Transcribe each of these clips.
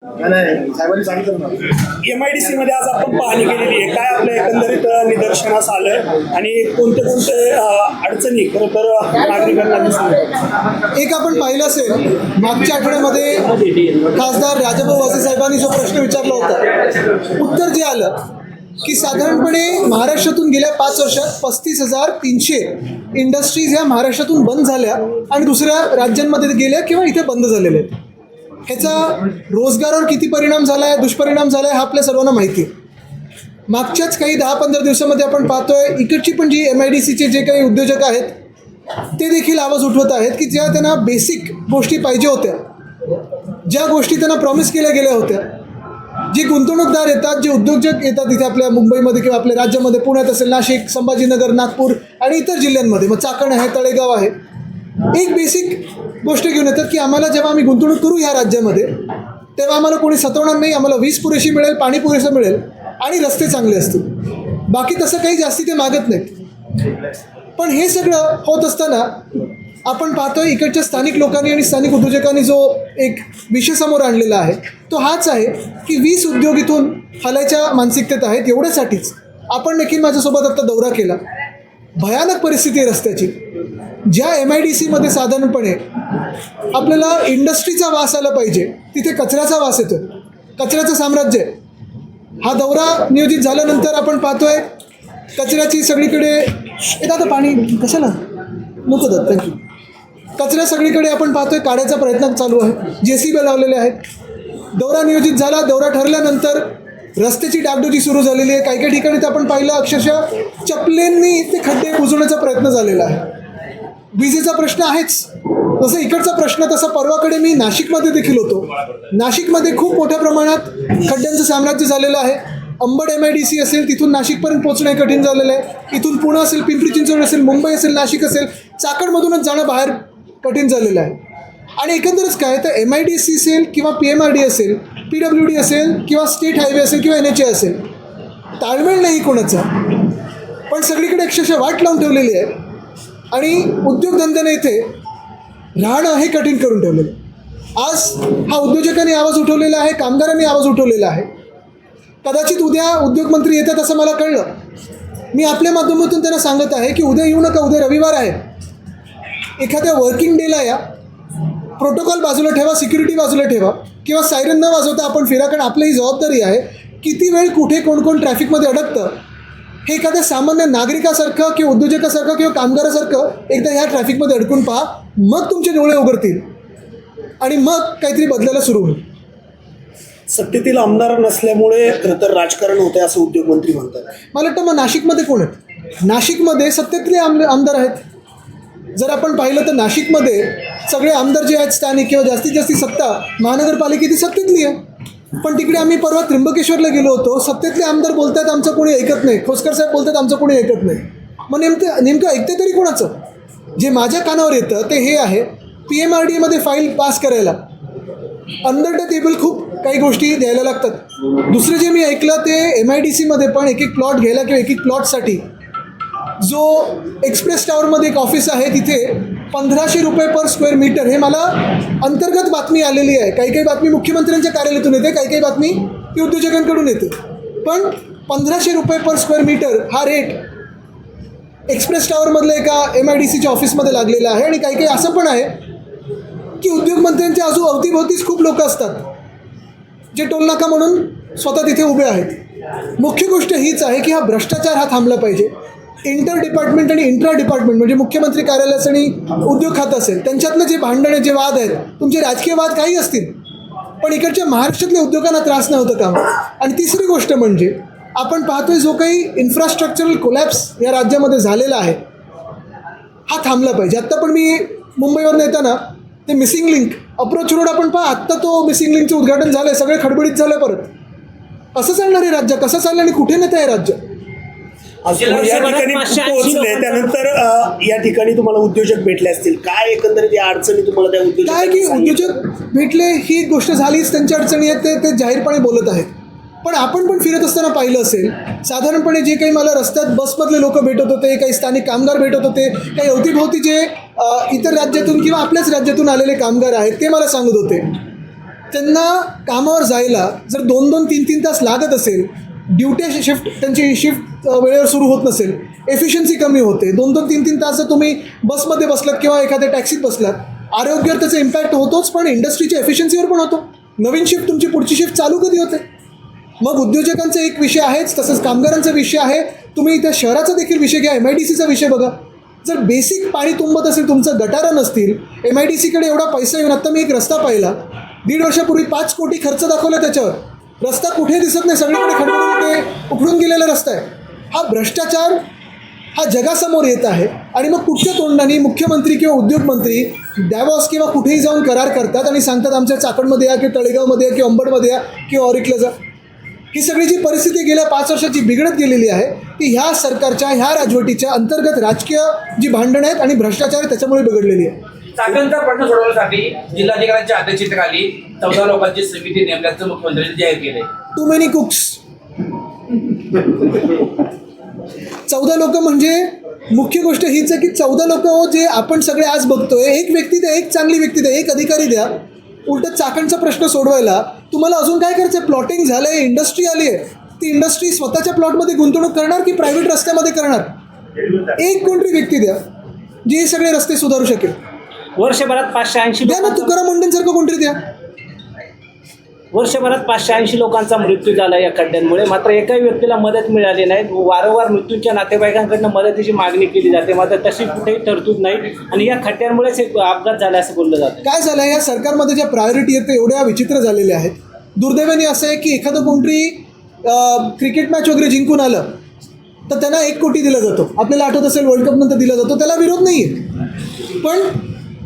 MIDC मध्ये आज आपण पाहणी केलेली आहे. काय आपल्या एकंदरीत निदर्शनास आलंय आणि कोणते कोणते अडचणी खरं तर नागरिकांना दिसतात? एक आपण पाहिलं असेल, मागच्या आठवड्यामध्ये खासदार राजाभाऊ वाजे साहेबांनी जो प्रश्न विचारला होता, उत्तर जे आलं की साधारणपणे महाराष्ट्रातून गेल्या 5 वर्षात 35,300 इंडस्ट्रीज ह्या महाराष्ट्रातून बंद झाल्या आणि दुसऱ्या राज्यांमध्ये गेल्या किंवा इथे बंद झालेल्या आहेत. ह्याचा रोजगारावर किती परिणाम झाला आहे, दुष्परिणाम झाला आहे, हा आपल्या सर्वांना माहिती आहे. मागच्याच काही 10-15 दिवसामध्ये आपण पाहतोय इकडची पण जी MIDCचे जे काही उद्योजक आहेत ते देखील आवाज उठवत आहेत की ज्या त्यांना बेसिक गोष्टी पाहिजे होत्या, ज्या गोष्टी त्यांना प्रॉमिस केल्या गेल्या होत्या, जे गुंतवणूकदार येतात, जे उद्योजक येतात इथे आपल्या मुंबईमध्ये किंवा आपल्या राज्यामध्ये, पुण्यात असेल, नाशिक, संभाजीनगर, नागपूर आणि इतर जिल्ह्यांमध्ये, मग चाकण आहे, तळेगाव आहे, एक बेसिक गोष्ट घेऊन येतात की आम्हाला जेव्हा आम्ही गुंतवणूक करू ह्या राज्यामध्ये तेव्हा आम्हाला कोणी सतवणार नाही, आम्हाला वीज पुरेशी मिळेल, पाणी पुरेसं मिळेल आणि रस्ते चांगले असतील. बाकी तसं काही जास्ती ते मागत नाहीत. पण हे सगळं होत असताना आपण पाहतोय इकडच्या स्थानिक लोकांनी आणि स्थानिक उद्योजकांनी जो एक विषय समोर आणलेला आहे तो हाच आहे की वीज उद्योग इथून हलायच्या मानसिकतेत आहेत. एवढ्यासाठीच आपण देखील माझ्यासोबत आता दौरा केला. भयानक परिस्थिती आहे रस्त्याची. ज्या MIDCमध्ये साधारणपणे आपल्याला इंडस्ट्रीचा वास आला पाहिजे तिथे कचऱ्याचा वास येतो, कचऱ्याचं साम्राज्य आहे. हा दौरा नियोजित झाल्यानंतर आपण पाहतोय कचऱ्याची सगळीकडे आता पाणी कशाला नको दादा थँक्यू. कचरा सगळीकडे आपण पाहतोय काढायचा प्रयत्न चालू आहे, JCB लावलेले आहेत. दौरा नियोजित झाला, दौरा ठरल्यानंतर रस्त्याची डागडुजी सुरू झालेली आहे. काही काही ठिकाणी तर आपण पाहिलं अक्षरशः चपलेंनी ते खड्डे बुजवण्याचा प्रयत्न झालेला आहे. विजेचा प्रश्न आहेच, जसं इकडचा प्रश्न तसा परवाकडे मी नाशिकमध्ये देखील होतो. नाशिकमध्ये खूप मोठ्या प्रमाणात खड्ड्यांचं साम्राज्य झालेलं आहे. अंबड MIDC असेल तिथून नाशिकपर्यंत पोहोचणे कठीण झालेलं आहे. इथून पुणे असेल, पिंपरी चिंचवड असेल, मुंबई असेल, नाशिक असेल, चाकणमधूनच जाणं बाहेर कठीण झालेलं आहे. आणि एकंदरच काय तर MIDC असेल किंवा PMRD असेल, PWD असेल किंवा स्टेट हायवे असेल किंवा NHA असेल, ताळमेळ नाही कोणाचा, पण सगळीकडे अक्षरशः वाट लावून ठेवलेली आहे आणि उद्योगधंद्याने इथे राहणं हे कठीण करून ठेवलेलं. आज हा उद्योजकांनी आवाज उठवलेला आहे, कामगारांनी आवाज उठवलेला आहे. कदाचित उद्या उद्योगमंत्री येतात असं मला कळलं. मी आपल्या माध्यमातून त्यांना सांगत आहे की उद्या येऊ नका, उद्या रविवार आहे. एखाद्या वर्किंग डेला या, प्रोटोकॉल बाजूला ठेवा, सिक्युरिटी बाजूला ठेवा किंवा सायरन न वाजवता आपण फिरा, कारण आपली ही जबाबदारी आहे. किती वेळ कुठे कोण कोण ट्रॅफिकमध्ये अडकतं हे एखाद्या सामान्य नागरिकासारखं किंवा उद्योजकासारखं किंवा कामगारासारखं एकदा ह्या ट्रॅफिकमध्ये अडकून पहा, मग तुमचे डोळे उघडतील आणि मग काहीतरी बदलायला सुरू होईल. सत्तेतील आमदार नसल्यामुळे खरं तर राजकारण होतंय असं उद्योगमंत्री म्हणतात. मला वाटतं मग नाशिकमध्ये कोण आहेत? नाशिकमध्ये सत्तेतले आमदार आहेत. जर आपण पाहिलं तर नाशिकमध्ये सगळे आमदार जे आहेत स्थानिक किंवा जास्तीत जास्त सत्ता महानगरपालिकेची सत्तेतली आहे. पण तिकडे आम्ही परवा त्र्यंबकेश्वरला गेलो होतो, सत्तेतले आमदार बोलतात आमचं कोणी ऐकत नाही, खोसकर साहेब बोलतात आमचं कोणी ऐकत नाही. मग नेमकं ऐकते तरी कोणाचं? जे माझ्या कानावर येतं ते हे आहे, PMRDमध्ये फाईल पास करायला अंडर द टेबल खूप काही गोष्टी द्यायला लागतात. दुसरं जे मी ऐकलं ते MIDCमध्ये पण एक प्लॉट घ्यायला किंवा एक प्लॉटसाठी जो एक्सप्रेस टावरमध्ये एक ऑफिस आहे तिथे 1,500 रुपये पर स्क्वेअर मीटर, हे मला अंतर्गत बातमी आलेली आहे. काही काही बातमी मुख्यमंत्र्यांच्या कार्यालयातून येते, काही काही बातमी ती उद्योजकांकडून येते. पण 1,500 रुपये पर स्क्वेअर मीटर हा रेट एक्सप्रेस टावरमधल्या एका MIDCच्या ऑफिसमध्ये लागलेला आहे. आणि काही काही असं पण आहे की उद्योगमंत्र्यांच्या अवतीभोवतीच खूप लोक असतात जे टोलनाका म्हणून स्वतः तिथे उभे आहेत. मुख्य गोष्ट हीच आहे की हा भ्रष्टाचार हा थांबला पाहिजे. इंटर डिपार्टमेंट आणि इंट्रा डिपार्टमेंट म्हणजे मुख्यमंत्री कार्यालयाचं आणि उद्योग खातं असेल त्यांच्यातलं जे भांडण, जे वाद आहेत, तुमचे राजकीय वाद काही असतील, पण इकडच्या महाराष्ट्रातल्या उद्योगांना त्रास नव्हतं का? आणि तिसरी गोष्ट म्हणजे आपण पाहतोय जो काही इन्फ्रास्ट्रक्चरल कोलॅप्स या राज्यामध्ये झालेला आहे हा थांबला पाहिजे. आत्ता पण मी मुंबईवरून येताना ते मिसिंग लिंक अप्रोच रोड आपण पहा, आत्ता तो मिसिंग लिंकचं उद्घाटन झालं आहे, सगळे खडबडीत झालं. परत कसं चालणार आहे राज्य, कसं चाललं आणि कुठे नेतं आहे राज्य? या ठिकाणी पोहोचले त्यानंतर या ठिकाणी तुम्हाला उद्योजक भेटले असतील, काय एकंदरीत या अडचणी तुम्हाला त्या उद्योजक काय की उद्योजक भेटले ही गोष्ट झालीच, त्यांच्या अडचणी आहेत ते जाहीरपणे बोलत आहेत. पण आपण पण फिरत असताना पाहिलं असेल, साधारणपणे जे काही मला रस्त्यात बसमधले लोक भेटत होते, काही स्थानिक कामगार भेटत होते, काही अवतीभोवती जे इतर राज्यातून किंवा आपल्याच राज्यातून आलेले कामगार आहेत ते मला सांगत होते त्यांना कामावर जायला जर 2-2, 3-3 तास लागत असेल, ड्युटी शिफ्ट त्यांची शिफ्ट वेळेवर सुरू होत नसेल, एफिशियन्सी कमी होते, 2-2, 3-3 तास जर तुम्ही बसमध्ये बसलात किंवा एखाद्या टॅक्सीत बसलात, आरोग्यावर त्याचा इम्पॅक्ट होतोच, पण इंडस्ट्रीच्या एफिशियन्सीवर पण होतो. नवीन शिफ्ट तुमची पुढची शिफ्ट चालू कधी होते? मग उद्योजकांचा एक विषय आहेच, तसंच कामगारांचा विषय आहे. तुम्ही त्या शहराचा देखील विषय घ्या, MIDCचा विषय बघा. जर बेसिक पाणी तुंबत असेल, तुमचं गटारं नसतील, MIDCकडे एवढा पैसा येऊन आता मी एक रस्ता पाहिला 1.5 वर्षापूर्वी, 5 कोटी खर्च दाखवला त्याच्यावर. रस्ता कुठे दिसत नाही, सगळीकडे खडबडून उखडून गेलेला रस्ता आहे. हा भ्रष्टाचार हा जगासमोर येत आहे. आणि मग कुठच्या तोंडाने मुख्यमंत्री किंवा उद्योगमंत्री डॅवॉस किंवा कुठेही जाऊन करार करतात आणि सांगतात आमच्या चाकणमध्ये या किंवा तळेगावमध्ये या किंवा अंबडमध्ये या किंवा ऑरिकला जा. ही सगळी जी परिस्थिती गेल्या 5 वर्षाची बिघडत गेलेली आहे ती ह्या सरकारच्या, ह्या राजवटीच्या अंतर्गत राजकीय जी भांडणं आहेत आणि भ्रष्टाचार आहे त्याच्यामुळे बिघडलेली आहे. चाकणचा प्रश्न सोडवण्यासाठी जिल्हाधिकाऱ्यांच्या अध्यक्षतेखाली 14 लोकांची समिती नेमल्याचं मुख्यमंत्र्यांनी जाहीर केलंय. To many cooks. 14 लोक म्हणजे मुख्य गोष्ट हीच आहे की 14 लोक जे आपण सगळे आज बघतोय, एक व्यक्ती द्या, एक चांगली व्यक्ती द्या, एक अधिकारी द्या. उलट चाकणचा प्रश्न सोडवायला तुम्हाला अजून काय करायचं आहे? प्लॉटिंग झालं आहे, इंडस्ट्री आली आहे, ती इंडस्ट्री स्वतःच्या प्लॉटमध्ये गुंतवणूक करणार की प्रायव्हेट रस्त्यामध्ये करणार? एक कोणतरी व्यक्ती द्या जी हे सगळे रस्ते सुधारू शकेल. वर्षभरात 580 द्या ना, तुकाराम मुंडेंसारखं कोणतरी द्या. वर्षभरात 580 लोकांचा मृत्यू झाला या खड्ड्यांमुळे, मात्र एकाही व्यक्तीला मदत मिळाली नाही. वारंवार मृत्यूच्या नातेवाईकांकडनं मदतीची मागणी केली जाते, मात्र तशी कुठेही तरतूद नाही आणि या खड्ड्यांमुळेच एक अपघात झाला असं बोललं जातं. काय झालं, या सरकारमध्ये ज्या प्रायोरिटी आहेत ते एवढ्या विचित्र झालेल्या आहेत. दुर्दैवाने असं आहे की एखादं कोणतरी क्रिकेट मॅच वगैरे जिंकून आलं तर त्यांना 1 कोटी दिला जातो. आपल्याला आठवत असेल वर्ल्ड कपनंतर दिला जातो, त्याला विरोध नाही आहे. पण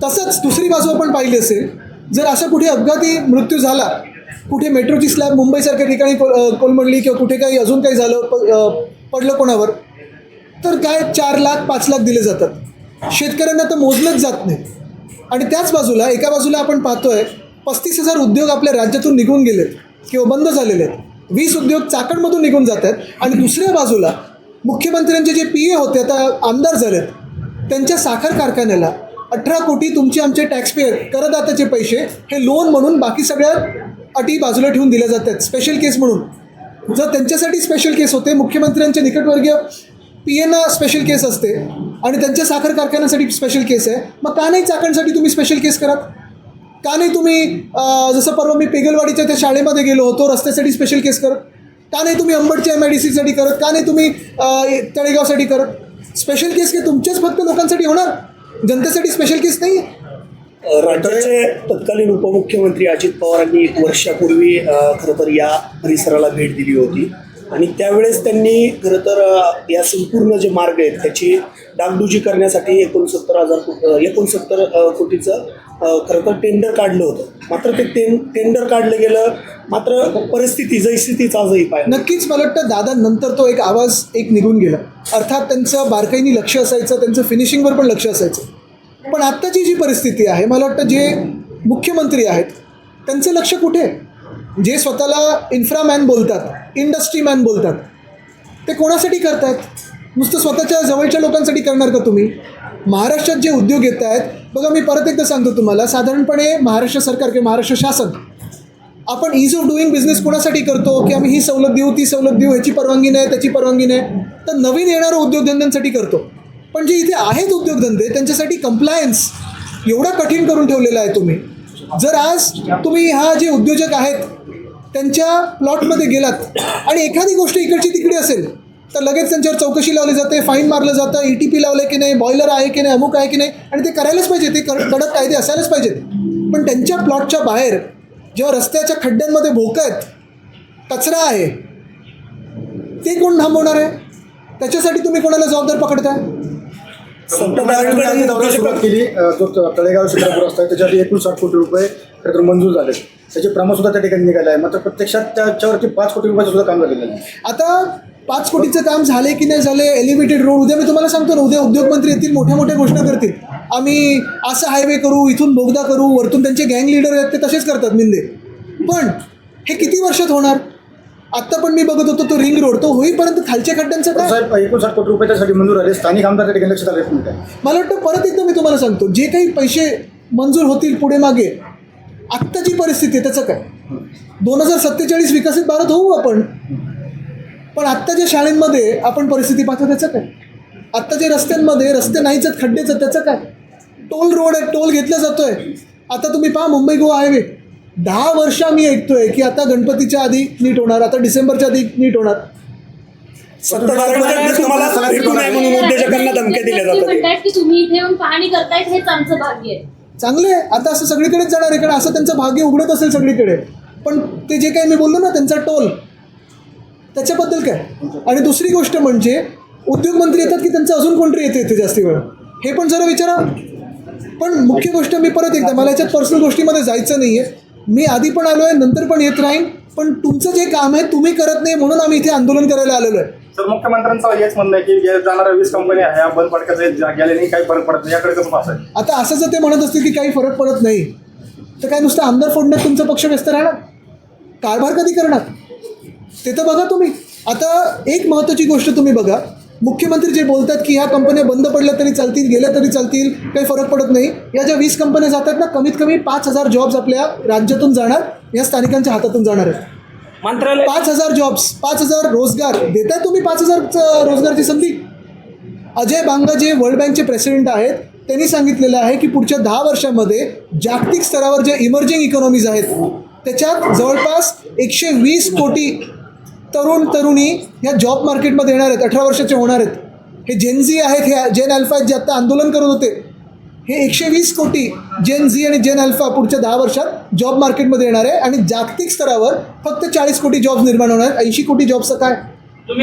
तसंच दुसरी बाजू आपण पाहिली असेल, जर असा कुठे अपघाती मृत्यू झाला, कुठे मेट्रोची स्लॅब मुंबईसारख्या ठिकाणी कोलमडली किंवा कुठे काही अजून काही झालं, पडलं कोणावर, तर काय 4 लाख 5 लाख दिले जातात. शेतकऱ्यांना तर मोजलंच जात नाही. आणि त्याच बाजूला, एका बाजूला आपण पाहतोय 35,000 उद्योग आपल्या राज्यातून निघून गेलेत किंवा बंद झालेले आहेत. 20 उद्योग चाकणमधून निघून जात आहेत. आणि दुसऱ्या बाजूला मुख्यमंत्र्यांचे जे PA होते, आता आमदार झालेत, त्यांच्या साखर कारखान्याला 18 कोटी तुमचे आमचे टॅक्सपेयर करदात्याचे पैसे हे लोन म्हणून बाकी सगळ्या अटी बाजूला ठेवून दिल्या जातात स्पेशल केस म्हणून. जर त्यांच्यासाठी स्पेशल केस होते, मुख्यमंत्र्यांच्या निकटवर्गीय PAना स्पेशल केस असते आणि त्यांच्या साखर कारखान्यासाठी स्पेशल केस आहे, मग का नाही चाकणसाठी तुम्ही स्पेशल केस करात? का नाही तुम्ही जसं परवा मी पेगलवाडीच्या त्या शाळेमध्ये गेलो होतो, रस्त्यासाठी स्पेशल केस करत? का नाही तुम्ही अंबडच्या MIDCसाठी करत? का नाही तुम्ही तळेगावसाठी करत? स्पेशल केस काय तुमच्याच फक्त लोकांसाठी होणार, जनतेसाठी स्पेशल केस नाही? राज्याचे तत्कालीन उपमुख्यमंत्री अजित पवारांनी 1 वर्षापूर्वी खरं तर या परिसराला भेट दिली होती आणि त्यावेळेस त्यांनी खरं तर या संपूर्ण जे मार्ग आहेत त्याची डागडुजी करण्यासाठी 69 कोटीचं खरं तर टेंडर काढलं होतं. मात्र ते टेंडर काढलं गेलं, मात्र परिस्थिती जैसी तीच आजही पाहिजे. नक्कीच मला वाटतं दादा नंतर तो एक आवाज निघून गेला. अर्थात त्यांचं बारकाईने लक्ष असायचं, त्यांचं फिनिशिंगवर पण लक्ष असायचं. पण आत्ताची जी परिस्थिती आहे, मला वाटतं जे मुख्यमंत्री आहेत त्यांचं लक्ष कुठे? जे स्वतःला इन्फ्रामॅन बोलतात, इंडस्ट्री मॅन बोलतात, ते कोणासाठी करतात? नुसतं स्वतःच्या जवळच्या लोकांसाठी करणार का तुम्ही? महाराष्ट्रात जे उद्योग येत आहेत बघा, मी परत एकदा सांगतो तुम्हाला, साधारणपणे महाराष्ट्र सरकार किंवा महाराष्ट्र शासन आपण ईज ऑफ डुईंग बिझनेस कोणासाठी करतो की आम्ही ही सवलत देऊ, ती सवलत देऊ, ह्याची परवानगी नाही, त्याची परवानगी नाही, तर नवीन येणाऱ्या उद्योगधंद्यांसाठी करतो. पण जे इथे आहेत उद्योगधंदे त्यांच्यासाठी कंप्लायन्स एवढा कठीण करून ठेवलेला आहे तुम्ही. जर आज तुम्ही हा जे उद्योजक आहेत त्यांच्या प्लॉटमध्ये गेलात आणि एखादी गोष्ट इकडची तिकडे असेल तर लगेच त्यांच्यावर चौकशी लावली जाते, फाईन मारलं जातं, ETP लावलं की नाही, बॉयलर आहे की नाही, अमुक आहे की नाही, आणि ते करायलाच पाहिजे, ते कडक कायदे असायलाच पाहिजेत. पण त्यांच्या प्लॉटच्या बाहेर जेव्हा रस्त्याच्या खड्ड्यांमध्ये भोकं आहेत, कचरा आहे, ते कोण थांबवणार आहे? त्याच्यासाठी तुम्ही कोणाला जबाबदार पकडताय? सुरुवात केली. जो तळेगाव शिक्रापूर रस्ता आहे त्याच्यासाठी 59 कोटी रुपये खरं मंजूर झाले. त्याचे प्रमाण सुद्धा त्या ठिकाणी निघाले आहे. मात्र प्रत्यक्षात त्याच्यावरती 5 कोटी रुपयाचं सुद्धा काम झालेलं आहे. आता 5 कोटीचं काम झाले की नाही झाले, एलिव्हेटेड रोड, उद्या मी तुम्हाला सांगतो ना, उद्या उद्योगमंत्री येतील, मोठ्या मोठ्या घोषणा करतील, आम्ही असं हायवे करू, इथून बोगदा करू, वरतून त्यांचे गँग लीडर आहेत ते तसेच करतात मिंदे. पण हे किती वर्षात होणार? आत्ता पण मी बघत होतो तो रिंग रोड, तो होईपर्यंत खालच्या खड्ड्यांचं काय? साहेब 59 कोटी रुपये त्यासाठी मंजूर झाले. स्थानिक आमदार त्या ठिकाणी लक्ष द्यायला येत नाही. मला वाटतं परत एकदा मी तुम्हाला सांगतो, जे काही पैसे मंजूर होतील पुढे मागे आत्ताची परिस्थिती आहे त्याचं काय? 2047 विकसित भारत होऊ आपण, पण आत्ताच्या शाळेंमध्ये आपण परिस्थिती पाहतो त्याचं काय? आत्ताच्या रस्त्यांमध्ये रस्ते नाहीच आहेत, खड्डेच आहेत, त्याचं काय? टोल रोड आहे, टोल घेतला जातोय. आता तुम्ही पहा मुंबई गोवा हायवे 10 वर्ष मी ऐकतोय की आता गणपतीच्या आधी नीट होणार, आता डिसेंबरच्या आधी नीट होणार. सत्ताधाऱ्यांकडे तुम्हाला भेटू नये म्हणून उद्योजकांना धमक्या दिल्या ते जातात. म्हणतात की तुम्ही इथे येऊन पाहणी करतायत हेच आमचं भाग्य आहे. चांगले आहे, आता असं सगळीकडेच जाणार आहे, कारण असं त्यांचं भाग्य उघडत असेल सगळीकडे. पण ते जे काही मी बोललो ना त्यांचा टोल, त्याच्याबद्दल काय? आणि दुसरी गोष्ट म्हणजे उद्योगमंत्री येतात की त्यांचं अजून कोणतरी येते इथे जास्ती वेळ, हे पण जरा विचारा. पण मुख्य गोष्ट मी परत एकदा, मला याच्यात पर्सनल गोष्टीमध्ये जायचं नाही आहे. मी आधी पण आलो आहे, नंतर पण येत राहीन, पण तुमचं जे काम आहे तुम्ही करत नाही म्हणून आम्ही इथे आंदोलन करायला आलेलो आहे. तर मुख्यमंत्र्यांचं हेच म्हणणं आहे की जाणाऱ्या 20 कंपन्या ह्या बंद पडक्यात गेल्याने काही फरक पडत नाही, याकडे कसं पाहताय? आता असं जर ते म्हणत असतील की काही फरक पडत नाही, तर काय नुसतं आमदार फोडण्यात तुमचा पक्ष व्यस्त राहणार? कारभार कधी करणार ते तर बघा तुम्ही. आता एक महत्त्वाची गोष्ट तुम्ही बघा, मुख्यमंत्री जे बोलतात की ह्या कंपन्या बंद पडल्या तरी चालतील, गेल्या तरी चालतील, काही फरक पडत नाही. या ज्या 20 कंपन्या जातात ना, कमीत कमी 5,000 जॉब्स आपल्या राज्यातून जाणार, या स्थानिकांच्या हातातून जाणार आहेत. मंत्रालय 5,000 जॉब्स, 5,000 रोजगार देताय तुम्ही, 5,000 रोजगारची संधी. अजय बांगा जे वर्ल्ड बँकचे प्रेसिडेंट आहेत, त्यांनी सांगितलेलं आहे की पुढच्या 10 वर्षामध्ये जागतिक स्तरावर जे इमर्जिंग इकॉनॉमीज आहेत त्याच्यात जवळपास 120 कोटी तरुणी ह्या जॉब मार्केटमध्ये येणार आहेत, 18 वर्षाचे होणार आहेत. हे जेन-झी आहेत, हे जेन अल्फा आहेत जे आत्ता आंदोलन करत होते, हे 120 कोटी जेन-झी आणि जेन अल्फा पुढच्या 10 वर्षात जॉब मार्केटमध्ये येणार आहे. आणि जागतिक स्तरावर फक्त 40 कोटी जॉब्स निर्माण होणार आहेत. 80 कोटी जॉब्सचं काय?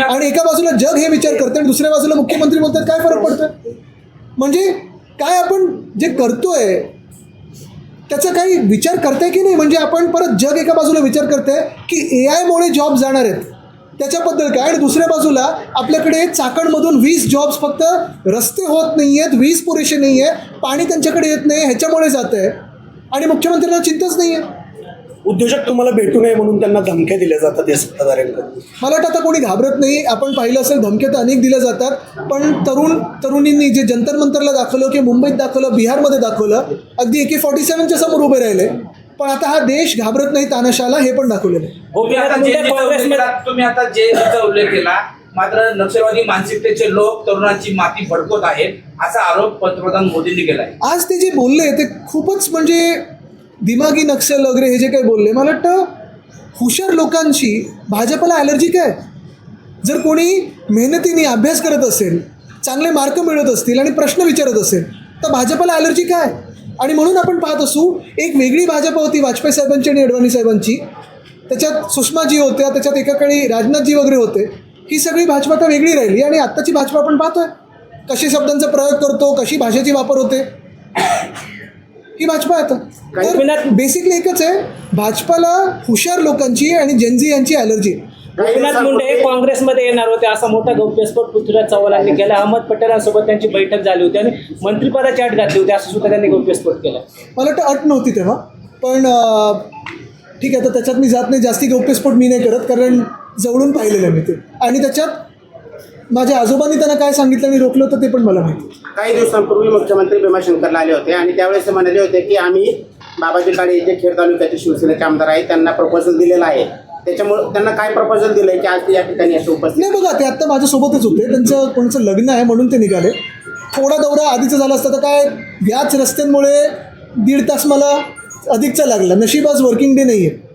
आणि एका बाजूला जग हे विचार करते आणि दुसऱ्या बाजूला मुख्यमंत्री बोलतात काय फरक पडतोय? म्हणजे काय आपण जे करतोय त्याचा काही विचार करताय की नाही? म्हणजे आपण परत जग एका बाजूला विचार करते की AI मुळे जॉब जाणार आहेत, त्याच्याबद्दल काय? आणि दुसऱ्या बाजूला आपल्याकडे चाकणमधून 20 जॉब्स फक्त रस्ते होत नाही आहेत, वीज पुरेशी नाही आहे, पाणी त्यांच्याकडे येत नाही, ह्याच्यामुळे जात आहे आणि मुख्यमंत्र्यांना चिंताच नाही आहे. उद्योजक तुम्हाला भेटू नये म्हणून त्यांना धमक्या दिल्या जातात या सत्ताधाऱ्यांकडून. मला वाटतं आता कोणी घाबरत नाही. आपण पाहिलं असेल धमक्या तर अनेक दिल्या जातात, पण तरुणींनी जे जंतर मंतरला दाखवलं की मुंबईत दाखवलं, बिहारमध्ये दाखवलं, अगदी AK-47च्या समोर उभे राहिले. पण आता हा देश घाबरत नाही तानाशाला, हे पण दाखवलेलं आहे. तुम्ही आता जेचा उल्लेख केला, मात्र नक्षलवादी मानसिकतेचे लोक तरुणांची माती भडकवत आहेत असा आरोप पंतप्रधान मोदींनी केलाय. आज ते जे बोलले ते खूपच म्हणजे दिमागी नक्षल वगैरे हे जे काही बोलले, मला वाटतं हुशार लोकांची भाजपला ॲलर्जी काय? जर कोणी मेहनतीने अभ्यास करत असेल, चांगले मार्क मिळत असतील आणि प्रश्न विचारत असेल तर भाजपला ॲलर्जी काय? आणि म्हणून आपण पाहत असू एक वेगळी भाजप होती वाजपेयी साहेबांची आणि अडवाणी साहेबांची, त्याच्यात सुषमाजी होत्या, त्याच्यात एका काळी राजनाथजी वगैरे होते. ही सगळी भाजपा आता वेगळी राहिली आणि आत्ताची भाजपा आपण पाहतोय कशी शब्दांचा प्रयोग करतो, कशी भाषेची वापर होते, ही भाजपा आता. तर बेसिकली एकच आहे, भाजपाला हुशार लोकांची आणि जेन-झी यांची ॲलर्जी. गोपीनाथ मुंडे काँग्रेसमध्ये येणार होते असा मोठा गौप्यस्फोट पृथ्वीराज चव्हाणांनी केला. अहमद पटेलांसोबत त्यांची बैठक झाली होती आणि मंत्रिपदाची अट घातली होती, असं सुद्धा त्यांनी गौप्यस्फोट केला. मला वाटतं अट नव्हती तेव्हा, पण ठीक आहे, तर त्याच्यात मी जात नाही, जास्ती गौप्यस्फोट मी नाही करत, कारण जवळून पाहिलेलं आहे मी ते. आणि त्याच्यात माझ्या आजोबांनी त्यांना काय सांगितलं आणि रोखलं होतं ते पण मला माहिती. काही दिवसांपूर्वी मुख्यमंत्री भीमाशंकरला आले होते आणि त्यावेळेस ते म्हणाले होते की आम्ही बाबाजी काळे जे खेड तालुक्याचे शिवसेनेचे आमदार आहेत त्यांना प्रपोजल दिलेला आहे. त्याच्यामुळे त्यांना काय प्रपोजल दिलं आहे की आज ते या ठिकाणी असं उपस्थित नाही? बघा, ते आत्ता माझ्यासोबतच होते, त्यांचं कोणाचं लग्न आहे म्हणून ते निघाले. थोडा दौरा आधीचं झाला असता तर काय, याच रस्त्यांमुळे 1.5 तास मला अधिकचा लागला. नशीब आज वर्किंग डे नाही आहे.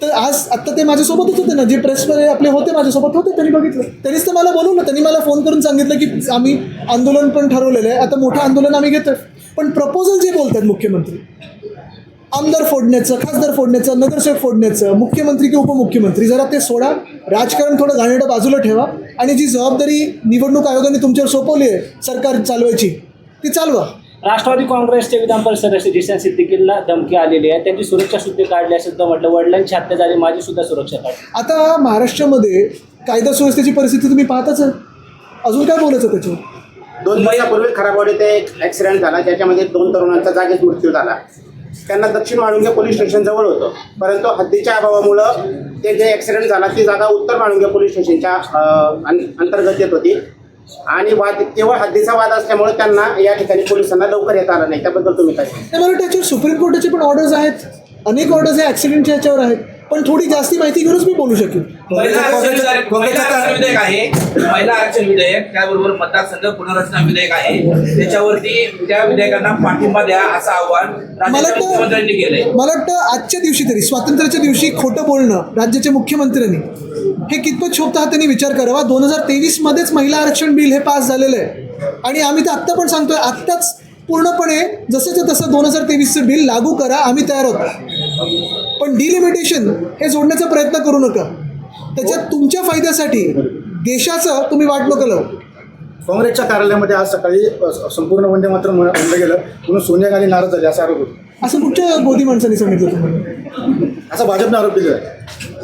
तर आज आत्ता ते माझ्यासोबतच होते ना, जे प्रेसमध्ये आपले होते माझ्यासोबत होते, त्यांनी बघितलं, त्यांनीच तर मला बोलवलं, त्यांनी मला फोन करून सांगितलं की आम्ही आंदोलन पण ठरवलेलं आहे, आता मोठं आंदोलन आम्ही घेतोय. पण प्रपोजल जे बोलतात मुख्यमंत्री, आमदार फोडण्याचं, खासदार फोडण्याचं, नगरसेवक फोडण्याचं, मुख्यमंत्री की उपमुख्यमंत्री, जरा ते सोडा. राजकारण थोडं घाणेरडं बाजूला ठेवा आणि जी जबाबदारी निवडणूक आयोगाने तुमच्यावर सोपवली आहे सरकार चालवायची, ती चालवा. राष्ट्रवादी काँग्रेसचे विधान परिषद सदस्य जिशन सिद्दीकीला धमकी आलेली आहे, त्यांची सुरक्षा सुद्धा काढली असं सुद्धा म्हटलं. वडिलांची हत्या झाली, माझी सुद्धा सुरक्षा काढली. आता महाराष्ट्रामध्ये कायदा सुव्यवस्थेची परिस्थिती तुम्ही पाहताच आहे, अजून काय बोलायचं त्याच्यावर? 2 महिन्यापूर्वी खराबवाडीत एक ॲक्सिडेंट झाला ज्याच्यामध्ये 2 तरुणांचा जागीच मृत्यू झाला. त्यांना दक्षिण माळुंगे पोलीस स्टेशन जवळ होतं, परंतु हद्दीच्या अभावामुळं ते जे ॲक्सिडेंट झाला ती जागा उत्तर माळुंगे पोलीस स्टेशनच्या अंतर्गत येत होती. आणि वाद केवळ हद्दीचा वाद असल्यामुळे त्यांना या ठिकाणी पोलिसांना लवकर येता आलं नाही. त्याबद्दल तुम्ही काय सांगाल? नाही, मला वाटतं याच्यावर सुप्रीम कोर्टाचे पण ऑर्डर्स आहेत, अनेक ऑर्डर्स आहे ॲक्सिडेंटच्या याच्यावर आहेत, पण थोडी जास्ती माहिती घेऊनच मी बोलू शकेन. महिला आरक्षण विधेयक आहे, महिला आरक्षण विधेयक, त्याबरोबर मतदारसंघ पुनर्रचना विधेयक आहे, त्याच्यावरती त्या विधेयकांना पाठिंबा द्या असं आव्हान राज्याच्या मुख्यमंत्र्यांनी केलंय. मला वाटतं आजच्या दिवशी तरी, स्वातंत्र्याच्या दिवशी खोटं बोलणं राज्याच्या मुख्यमंत्र्यांनी हे कितपत शोभतं हा त्यांनी विचार करावा. 2023 मध्येच महिला आरक्षण बिल हे पास झालेलं आहे आणि आम्ही तर आत्ता पण सांगतोय, आत्ताच पूर्णपणे जसंच्या तसं 2023चं बिल लागू करा, आम्ही तयार होतो. पण डिलिमिटेशन हे जोडण्याचा प्रयत्न करू नका. त्याच्यात तुमच्या फायद्यासाठी देशाचं तुम्ही वाट नका लावू. काँग्रेसच्या कार्यालयामध्ये आज सकाळी संपूर्ण वंदे मातरम म्हणलं गेलं म्हणून सोनिया गांधी नाराज झाली असा आरोप होता. असं कुठच्या मोदी माणसांनी सांगितलं तुम्हाला? असा भाजपने आरोप दिला आहे.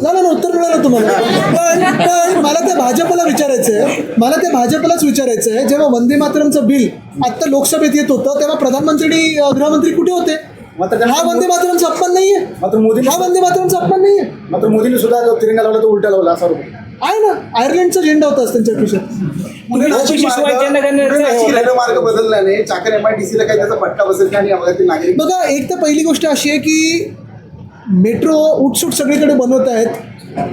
झालं ना, उत्तर मिळालं तुम्हाला. पण मला त्या भाजपला विचारायचं आहे, मला त्या भाजपलाच विचारायचं आहे, जेव्हा वंदे मातरमचं बिल आत्ता लोकसभेत येत होतं तेव्हा प्रधानमंत्री आणि गृहमंत्री कुठे होते? हा वंदे मातरमचा अपमान नाहीये, मात्र मोदींनी हा वंदे मातरमचा अपमान नाहीये. मात्र मोदींनी सुद्धा जो तिरंगा लावला तो उलटा लावला असा आरोप होता. आहे ना, आयर्लंडचा झेंडा होताच त्यांच्या खिशात. ओबीसी शिवाय जनगणनेचं मार्ग बदलल्याने चाकण MIDC ला काही त्याचा फटका बसेल का आणि आम्हाला नागरिक बघा, एक तर पहिली गोष्ट अशी आहे की मेट्रो उठसूट सगळीकडे बनवत आहेत.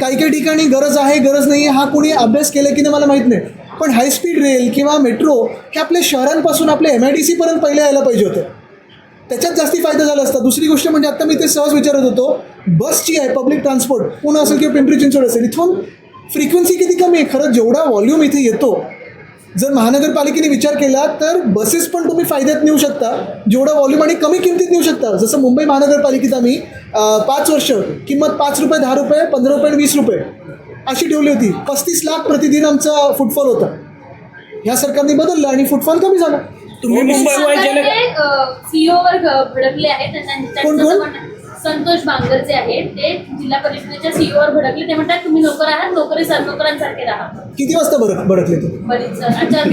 काही काही ठिकाणी गरज आहे, गरज नाही आहे, हा कोणी अभ्यास केला की नाही मला माहीत नाही, पण हायस्पीड रेल किंवा मेट्रो हे आपल्या शहरांपासून आपल्या MIDC पर्यंत पहिले यायला पाहिजे होतं. त्याच्यात जास्ती फायदा झाला असता. दुसरी गोष्ट म्हणजे आत्ता मी ते सहज विचारत होतो, बसची आहे पब्लिक ट्रान्सपोर्ट, पुणे असेल किंवा पिंपरी चिंचवड असेल, इथून फ्रिक्वेन्सी किती कमी आहे. खरं जेवढा व्हॉल्यूम इथे येतो, जर महानगरपालिकेने विचार केला तर बसेस पण तुम्ही फायद्यात नेऊ शकता, जेवढा व्हॉल्यूम आणि कमी किमतीत नेऊ शकता. जसं मुंबई महानगरपालिकेत आम्ही 5 वर्ष किंमत 5 रुपये, 10 रुपये, 15 रुपये आणि 20 रुपये अशी ठेवली होती. 35 लाख प्रतिदिन आमचा फुटफॉल होता. ह्या सरकारने बदललं आणि फुटफॉल कमी झाला. तुम्ही मुंबई सीओवर भडकले आहेत. कोण? त्यांचं संतोष बांगर जे आहेत ते जिल्हा परिषदेच्या सीओवर भडकले. ते म्हणतात तुम्ही नोकर आहात, नोकरांसारखे राहा. किती वाजता भडकले ते? बरीच टायमिंगचा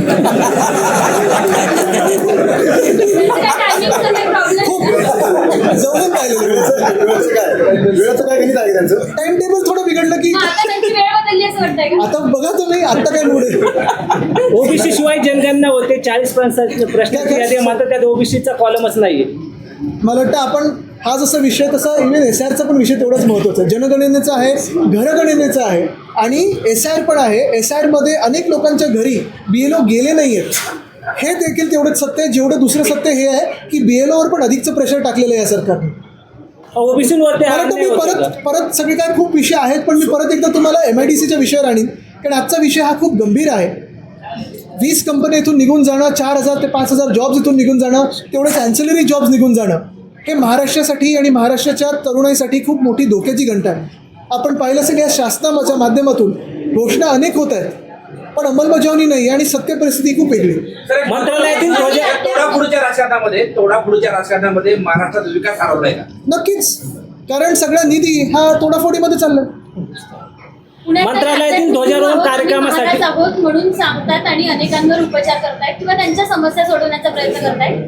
काही प्रॉब्लेम. जवळून पाहिलं वेळाचं काय गणित आहे त्यांचं. टाइम टेबल थोडं बिघडलं की आता त्यांची वेळ बदलली असं वाटतंय का? आता बघा तुम्ही, आता काय मूड आहे. ओबीसी शिवाय जनगणना होते 40% प्रश्नाची यादी, मात्र त्यात ओबीसीचा कॉलमच नाहीये. मला वाटतं आपण हा जसा विषय तसा इव्हन SIRचा पण विषय तेवढाच महत्त्वाचा आहे. जनगणनेचा आहे, घरगणनेचा आहे आणि SIR पण आहे. SIRमध्ये अनेक लोकांच्या घरी BLO गेले नाही आहेत, हे देखील तेवढंच सत्य आहे. जेवढं दुसरं सत्य हे आहे की BLOवर पण अधिकचं प्रेशर टाकलेलं आहे या सरकारने. ओबीसीवरती मला वाटतं मी परत सगळे काय खूप विषय आहेत, पण मी परत एकदा तुम्हाला MIDCच्या विषयावर आणीन, कारण आजचा विषय हा खूप गंभीर आहे. 20 कंपन्या इथून निघून जाणं, 4,000 ते 5,000 जॉब्स इथून निघून जाणं, तेवढेच ॲन्सिलरी जॉब्स निघून जाणं, हे महाराष्ट्रासाठी आणि महाराष्ट्राच्या तरुणाईसाठी खूप मोठी धोक्याची घंटा आहे. आपण पाहिलं असेल या शासनाच्या माध्यमातून घोषणा अनेक होत आहेत, पण अंमलबजावणी नाही आणि सत्य परिस्थिती खूप वेगळी. मंत्रालयातील तोडाफोडीच्या राजकारणामध्ये महाराष्ट्राचा विकास हरवलाय का? नक्कीच, कारण सगळा निधी हा तोडाफोडीमध्ये चालला. मंत्रालयातील ध्वजारोहण कार्यक्रमासाठी आहोत म्हणून सांगतात आणि अनेकांवर उपचार करतायत किंवा त्यांच्या समस्या सोडवण्याचा प्रयत्न करतायत.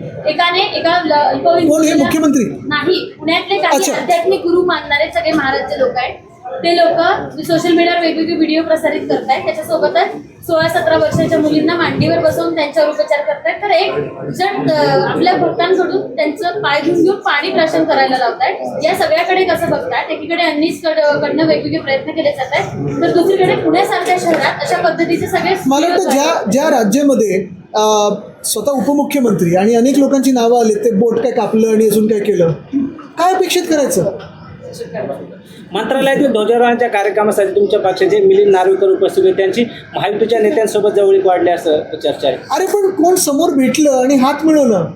कोण हे मुख्यमंत्री? नाही, पुण्यातले काही अच्छा. आध्यात्मिक गुरु मानणारे सगळे महाराजचे लोक आहेत. ते लोक सोशल मीडियावर वेगवेगळे व्हिडिओ प्रसारित करतायत. त्याच्यासोबतच 16-17 वर्षाच्या मुलींना मांडीवर बसवून त्यांच्यावर उपचार करतायत. तर एक जण आपल्या भक्तांकडून त्यांचं पाय धुवून घेऊन पाणी प्राशन करायला लावतायत. या सगळ्याकडे कसं बघतात? एकीकडे कडनं वेगवेगळे प्रयत्न केले जात आहेत, तर दुसरीकडे पुण्यासारख्या शहरात अशा पद्धतीचे सगळे मला वाटतं ज्या राज्यामध्ये स्वतः उपमुख्यमंत्री आणि अनेक लोकांची नावं आली, ते बोट काय कापलं आणि अजून काय केलं, काय अपेक्षित करायचं? मंत्रालयातील ध्वजारोहणाच्या कार्यक्रमासाठी तुमच्या पक्षाचे मिलिंद नार्वेकर उपस्थित होते. त्यांची महायुतीच्या नेत्यांसोबत जवळीक वाढली असं चर्चा आहे. अरे पण कोण समोर भेटलं आणि हात मिळवलं,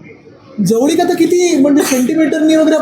जवळीक आता किती म्हणजे सेंटीमीटरनी वगैरे